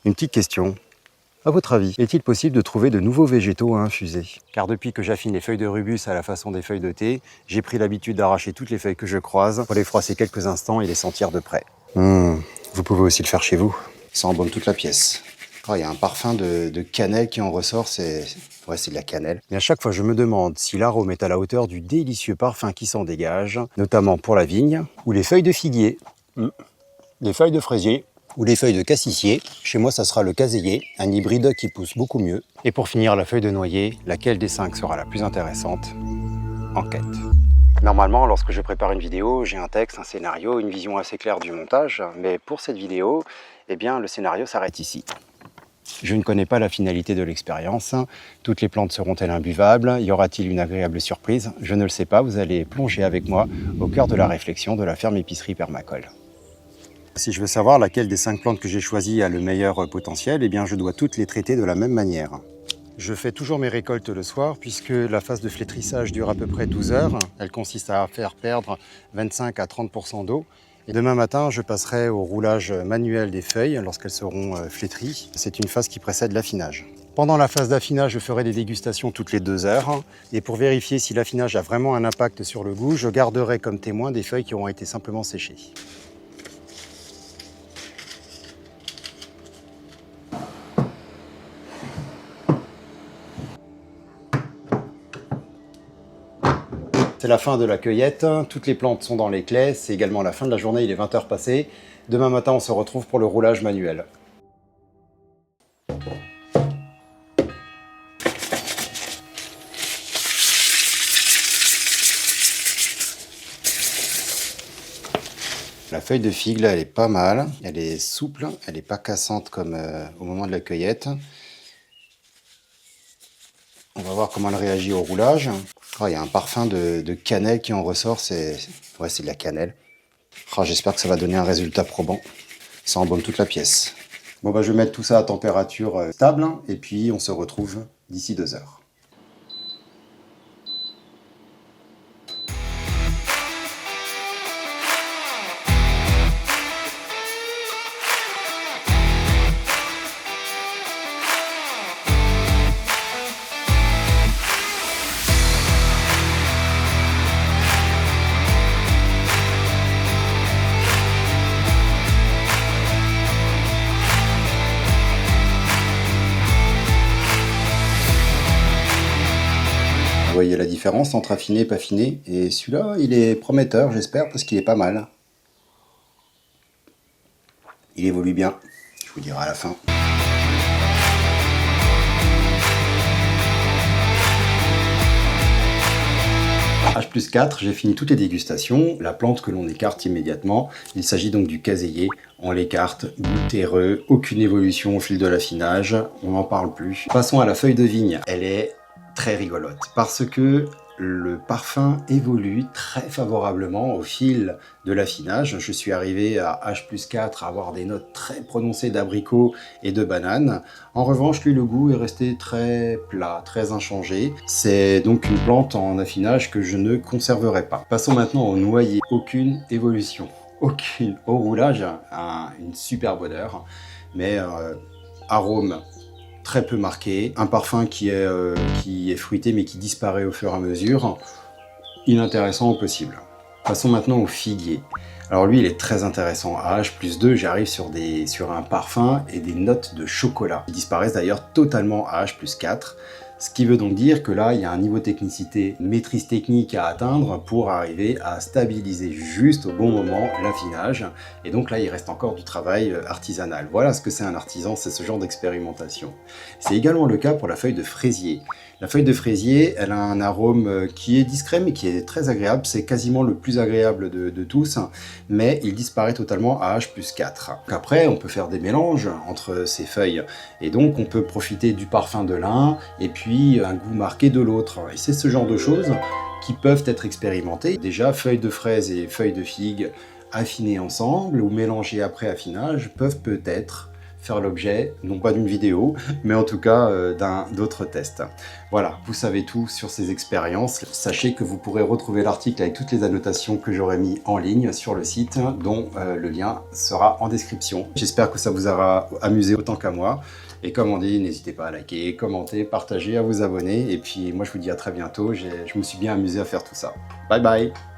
Une petite question. À votre avis, est-il possible de trouver de nouveaux végétaux à infuser? Car depuis que j'affine les feuilles de rubus à la façon des feuilles de thé, j'ai pris l'habitude d'arracher toutes les feuilles que je croise pour les froisser quelques instants et les sentir de près. Vous pouvez aussi le faire chez vous. Ça embaume toute la pièce. Il y a un parfum de cannelle qui en ressort, c'est de la cannelle. Mais à chaque fois, je me demande si l'arôme est à la hauteur du délicieux parfum qui s'en dégage, notamment pour la vigne ou les feuilles de figuier, les feuilles de fraisier ou les feuilles de cassissier. Chez moi, ça sera le caséier, un hybride qui pousse beaucoup mieux. Et pour finir, la feuille de noyer, laquelle des 5 sera la plus intéressante? Enquête. Normalement, lorsque je prépare une vidéo, j'ai un texte, un scénario, une vision assez claire du montage, mais pour cette vidéo, eh bien, le scénario s'arrête ici. Je ne connais pas la finalité de l'expérience. Toutes les plantes seront-elles imbuvables? Y aura-t-il une agréable surprise? Je ne le sais pas, vous allez plonger avec moi au cœur de la réflexion de la ferme épicerie Permacol. Si je veux savoir laquelle des 5 plantes que j'ai choisies a le meilleur potentiel, eh bien je dois toutes les traiter de la même manière. Je fais toujours mes récoltes le soir puisque la phase de flétrissage dure à peu près 12 heures. Elle consiste à faire perdre 25 à 30% d'eau. Et demain matin, je passerai au roulage manuel des feuilles lorsqu'elles seront flétries. C'est une phase qui précède l'affinage. Pendant la phase d'affinage, je ferai des dégustations toutes les 2 heures. Et pour vérifier si l'affinage a vraiment un impact sur le goût, je garderai comme témoin des feuilles qui auront été simplement séchées. C'est la fin de la cueillette, toutes les plantes sont dans les clés, c'est également la fin de la journée, il est 20 h passées. Demain matin, on se retrouve pour le roulage manuel. La feuille de figue, là, elle est pas mal, elle est souple, elle n'est pas cassante comme au moment de la cueillette. On va voir comment elle réagit au roulage. Il y a un parfum de cannelle qui en ressort, c'est de la cannelle. J'espère que ça va donner un résultat probant. Ça embaume toute la pièce. Bon, je vais mettre tout ça à température stable et puis on se retrouve d'ici 2 heures. Vous voyez la différence entre affiné et pas affiné. Et celui-là, il est prometteur, j'espère, parce qu'il est pas mal. Il évolue bien. Je vous dirai à la fin. H+4, j'ai fini toutes les dégustations. La plante que l'on écarte immédiatement, il s'agit donc du caséier. On l'écarte, goût terreux, aucune évolution au fil de l'affinage, on n'en parle plus. Passons à la feuille de vigne. Elle est très rigolote parce que le parfum évolue très favorablement au fil de l'affinage. Je suis arrivé à H+4 à avoir des notes très prononcées d'abricot et de banane. En revanche, lui, le goût est resté très plat, très inchangé. C'est donc une plante en affinage que je ne conserverai pas. Passons maintenant au noyer. Aucune évolution, aucune. Au roulage, une superbe odeur, mais arôme très peu marqué, un parfum qui est fruité mais qui disparaît au fur et à mesure, inintéressant au possible. Passons maintenant au figuier. Alors lui, il est très intéressant. À H+2, j'arrive sur un parfum et des notes de chocolat. Ils disparaissent d'ailleurs totalement à H+4. Ce qui veut donc dire que là, il y a un niveau de technicité, une maîtrise technique à atteindre pour arriver à stabiliser juste au bon moment l'affinage. Et donc là, il reste encore du travail artisanal. Voilà ce que c'est un artisan, c'est ce genre d'expérimentation. C'est également le cas pour la feuille de fraisier. La feuille de fraisier, elle a un arôme qui est discret mais qui est très agréable. C'est quasiment le plus agréable de tous, mais il disparaît totalement à H+4. Après, on peut faire des mélanges entre ces feuilles et donc on peut profiter du parfum de l'un et puis un goût marqué de l'autre. Et c'est ce genre de choses qui peuvent être expérimentées. Déjà, feuilles de fraise et feuilles de figue affinées ensemble ou mélangées après affinage peuvent peut-être faire l'objet, non pas d'une vidéo, mais en tout cas d'autres tests. Voilà, vous savez tout sur ces expériences. Sachez que vous pourrez retrouver l'article avec toutes les annotations que j'aurai mis en ligne sur le site, dont le lien sera en description. J'espère que ça vous aura amusé autant qu'à moi. Et comme on dit, n'hésitez pas à liker, commenter, partager, à vous abonner. Et puis moi je vous dis à très bientôt, je me suis bien amusé à faire tout ça. Bye bye!